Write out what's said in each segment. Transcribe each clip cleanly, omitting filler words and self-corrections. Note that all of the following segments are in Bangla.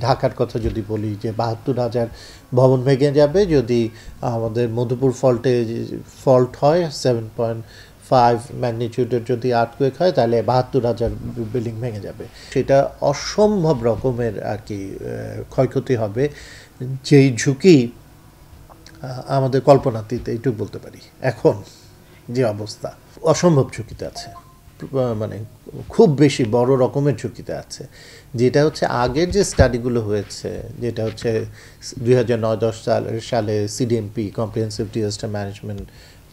ঢাকার কথা যদি বলি যে ৭২,০০০ ভবন ভেঙে যাবে যদি আমাদের মধুপুর ফল্ট হয় 7.5 ম্যাগনিটিউডের যদি আর্থকুয়েক হয় তাহলে ৭২,০০০ বিল্ডিং ভেঙে যাবে। সেটা অসম্ভব রকমের আর কি ক্ষয়ক্ষতি হবে, যেই ঝুঁকি আমাদের কল্পনাতীত, এইটুকু বলতে পারি। এখন যে অবস্থা অসম্ভব ঝুঁকিতে আছে, মানে খুব বেশি বড় রকমের ঝুঁকিতে আছে। যেটা হচ্ছে আগের যে স্টাডিগুলো হয়েছে, যেটা হচ্ছে 2009-10 সালে সিডিএমপি কম্প্রিহেনসিভ ডিজাস্টার ম্যানেজমেন্ট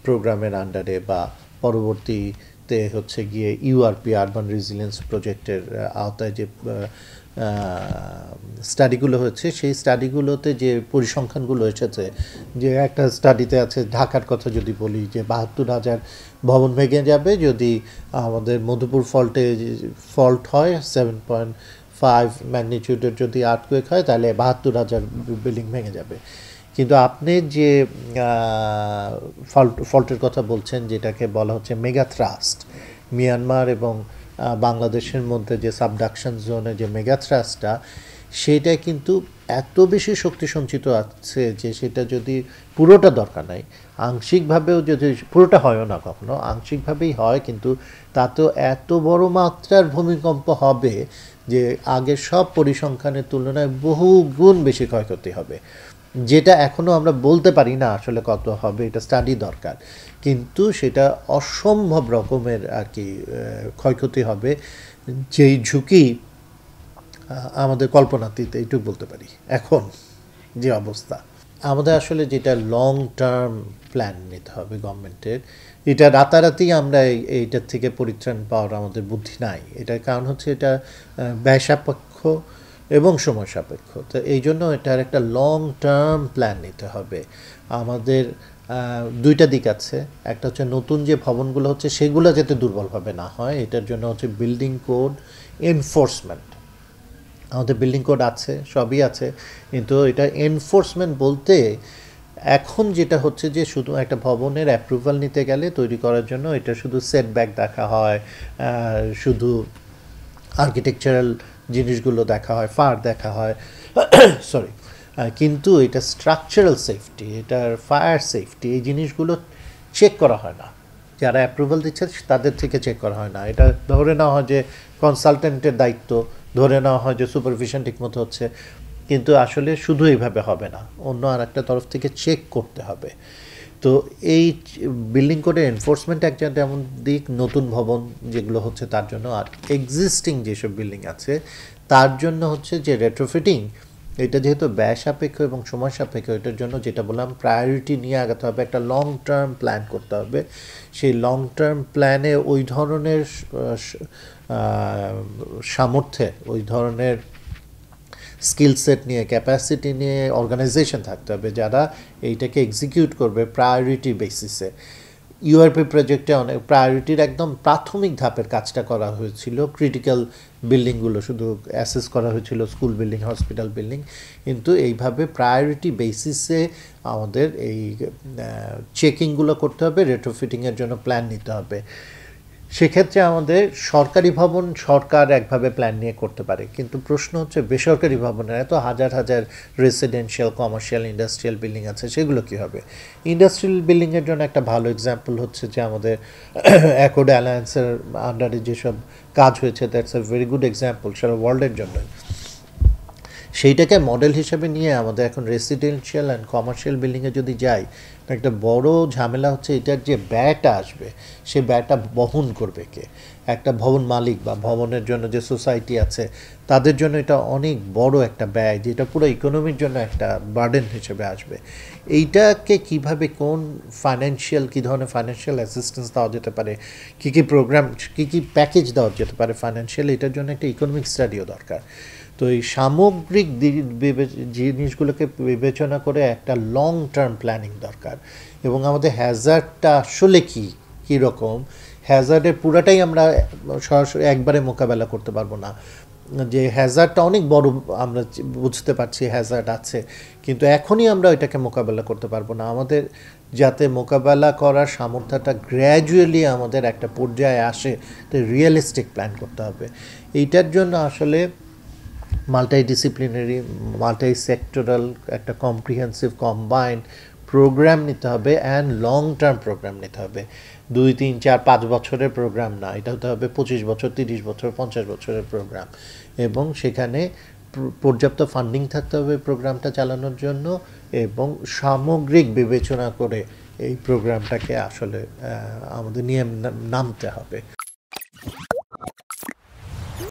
প্রোগ্রামের আন্ডারে বা পরবর্তীতে হচ্ছে গিয়ে ইউআরপি আরবান রেজিলিয়েন্স প্রজেক্টের আওতায় যে স্টাডিগুলো হয়েছে, সেই স্টাডিগুলোতে যে পরিসংখ্যানগুলো এসেছে, যে একটা স্টাডিতে আছে ঢাকার কথা যদি বলি যে ৭২,০০০ ভবন ভেঙে যাবে যদি আমাদের মধুপুর ফল্ট হয় 7.5 ম্যাগনিটিউডের যদি আর্থকুয়েক হয় তাহলে ৭২,০০০ বিল্ডিং ভেঙে যাবে। কিন্তু আপনি যে ফল্টের কথা বলছেন, যেটাকে বলা হচ্ছে মেগা থ্রাস্ট, মিয়ানমার এবং বাংলাদেশের মধ্যে যে সাবডাকশন জোনে যে মেগা থ্রাস্টটা, সেটা কিন্তু এত বেশি শক্তি সঞ্চিত আছে যে সেটা যদি পুরোটা দরকার নাই, আংশিকভাবেও যদি পুরোটা হয়ও না, কখনো আংশিকভাবেই হয়, কিন্তু তাতেও এত বড় মাত্রার ভূমিকম্প হবে যে আগের সব পরিসংখ্যানের তুলনায় বহু গুণ বেশি ক্ষয়ক্ষতি হবে, যেটা এখনও আমরা বলতে পারি না আসলে কত হবে, এটা স্টাডি দরকার। কিন্তু সেটা অসম্ভব রকমের আর কি ক্ষয়ক্ষতি হবে, যেই ঝুঁকি আমাদের কল্পনাতীত, এইটুকু বলতে পারি। এখন যে অবস্থা আমাদের আসলে যেটা লং টার্ম প্ল্যান নিতে হবে গভর্নমেন্টের, এটা রাতারাতি আমরা এইটার থেকে পরিত্রাণ পাওয়ার আমাদের বুদ্ধি নাই। এটার কারণ হচ্ছে এটা ব্যয় সাপেক্ষ এবং সময় সাপেক্ষ। তো এই জন্য এটার একটা লং টার্ম প্ল্যান নিতে হবে। আমাদের দুইটা দিক আছে, একটা হচ্ছে নতুন যে ভবনগুলো হচ্ছে সেগুলো যাতে দুর্বলভাবে না হয়, এটার জন্য হচ্ছে বিল্ডিং কোড এনফোর্সমেন্ট। আমাদের বিল্ডিং কোড আছে, সবই আছে, কিন্তু এটা এনফোর্সমেন্ট বলতে এখন যেটা হচ্ছে যে শুধু একটা ভবনের অ্যাপ্রুভাল নিতে গেলে তৈরি করার জন্য এটা শুধু সেটব্যাক দেখা হয়, শুধু আর্কিটেকচারাল জিনিসগুলো দেখা হয়, ফার দেখা হয়, সরি, কিন্তু এটা স্ট্রাকচারাল সেফটি, এটার ফায়ার সেফটি, এই জিনিসগুলো চেক করা হয় না। যারা অ্যাপ্রুভাল দিচ্ছে তাদের থেকে চেক করা হয় না। এটা ধরে নেওয়া হয় যে কনসালটেন্টের দায়িত্ব, ধরে নেওয়া হয় যে সুপারভিশন ঠিকমতো হচ্ছে, কিন্তু আসলে শুধু এইভাবে হবে না, অন্য আর একটা তরফ থেকে চেক করতে হবে। তো এই বিল্ডিং কোডের এনফোর্সমেন্ট একটা যেমন দিক, নতুন ভবন যেগুলো হচ্ছে তার জন্য, আর এক্সিস্টিং যেসব বিল্ডিং আছে তার জন্য হচ্ছে যে রেট্রোফিটিং, এটা যেহেতু ব্যয় সাপেক্ষ এবং সময় সাপেক্ষ, এটার জন্য যেটা বললাম প্রায়োরিটি নিয়ে আগাতে হবে, একটা লং টার্ম প্ল্যান করতে হবে। সেই লং টার্ম প্ল্যানে ওই ধরনের সামর্থ্যে, ওই ধরনের স্কিল সেট নিয়ে, ক্যাপাসিটি নিয়ে অর্গানাইজেশন থাকতে হবে যারা এইটাকে এক্সিকিউট করবে প্রায়োরিটি বেসিসে। ইউআরপি প্রজেক্টে অনেক প্রায়োরিটির একদম প্রাথমিক ধাপের কাজটা করা হয়েছিল, ক্রিটিক্যাল বিল্ডিংগুলো শুধু অ্যাসেস করা হয়েছিল, স্কুল বিল্ডিং, হসপিটাল বিল্ডিং, কিন্তু এইভাবে প্রায়োরিটি বেসিসে আমাদের এই চেকিংগুলো করতে হবে, রেট্রোফিটিংয়ের জন্য প্ল্যান নিতে হবে। সেক্ষেত্রে আমাদের সরকারি ভবন সরকার একভাবে প্ল্যান নিয়ে করতে পারে, কিন্তু প্রশ্ন হচ্ছে বেসরকারি ভবনের এত হাজার হাজার রেসিডেন্সিয়াল, কমার্শিয়াল, ইন্ডাস্ট্রিয়াল বিল্ডিং আছে, সেগুলো কী হবে? ইন্ডাস্ট্রিয়াল বিল্ডিংয়ের জন্য একটা ভালো এক্সাম্পল হচ্ছে যে আমাদের অ্যাকর্ড অ্যালায়েন্সের আন্ডারে যেসব কাজ হয়েছে, that's a very good example সারা ওয়ার্ল্ডের জন্য। সেইটাকে মডেল হিসেবে নিয়ে আমাদের এখন রেসিডেন্সিয়াল অ্যান্ড কমার্শিয়াল বিল্ডিংয়ে যদি যাই, একটা বড় ঝামেলা হচ্ছে এটার যে ব্যয়টা আসবে, সে ব্যয়টা বহন করবে কে? একটা ভবন মালিক বা ভবনের জন্য যে সোসাইটি আছে তাদের জন্য এটা অনেক বড় একটা ব্যয়, যেটা পুরো ইকোনমির জন্য একটা বার্ডেন হিসেবে আসবে। এইটাকে কিভাবে, কোন ফাইন্যান্সিয়াল, কী ধরনের ফাইন্যান্সিয়াল অ্যাসিস্ট্যান্স দেওয়া যেতে পারে, কী কী প্রোগ্রাম, কী কী প্যাকেজ দেওয়া যেতে পারে ফাইন্যান্সিয়াল, এটার জন্য একটা ইকোনমিক স্টাডিও দরকার। তো এই সামগ্রিক জিনিসগুলোকে বিবেচনা করে একটা লং টার্ম প্ল্যানিং দরকার। এবং আমাদের হ্যাজার্ডটা আসলে কীরকম, হ্যাজার্ডের পুরাটাই আমরা সরাসরি একবারে মোকাবেলা করতে পারবো না। যে হ্যাজার্ডটা অনেক বড়, আমরা বুঝতে পারছি হ্যাজার্ড আছে, কিন্তু এখনই আমরা এটাকে মোকাবেলা করতে পারবো না। আমাদের যাতে মোকাবেলা করার সামর্থ্যটা গ্র্যাজুয়ালি আমাদের একটা পর্যায়ে আসে, তো রিয়েলিস্টিক প্ল্যান করতে হবে। এইটার জন্য আসলে মাল্টিডিসিপ্লিনারি, মাল্টি সেক্টরাল একটা কম্প্রিহেন্সিভ কম্বাইন্ড প্রোগ্রাম নিতে হবে অ্যান্ড লং টার্ম প্রোগ্রাম নিতে হবে। 2, 3, 4, 5 বছরের প্রোগ্রাম না, এটা হতে হবে 25 বছর, 30 বছর, 50 বছরের প্রোগ্রাম। এবং সেখানে পর্যাপ্ত ফান্ডিং থাকতে হবে প্রোগ্রামটা চালানোর জন্য, এবং সামগ্রিক বিবেচনা করে এই প্রোগ্রামটাকে আসলে আমাদের নিয়ে নামতে হবে।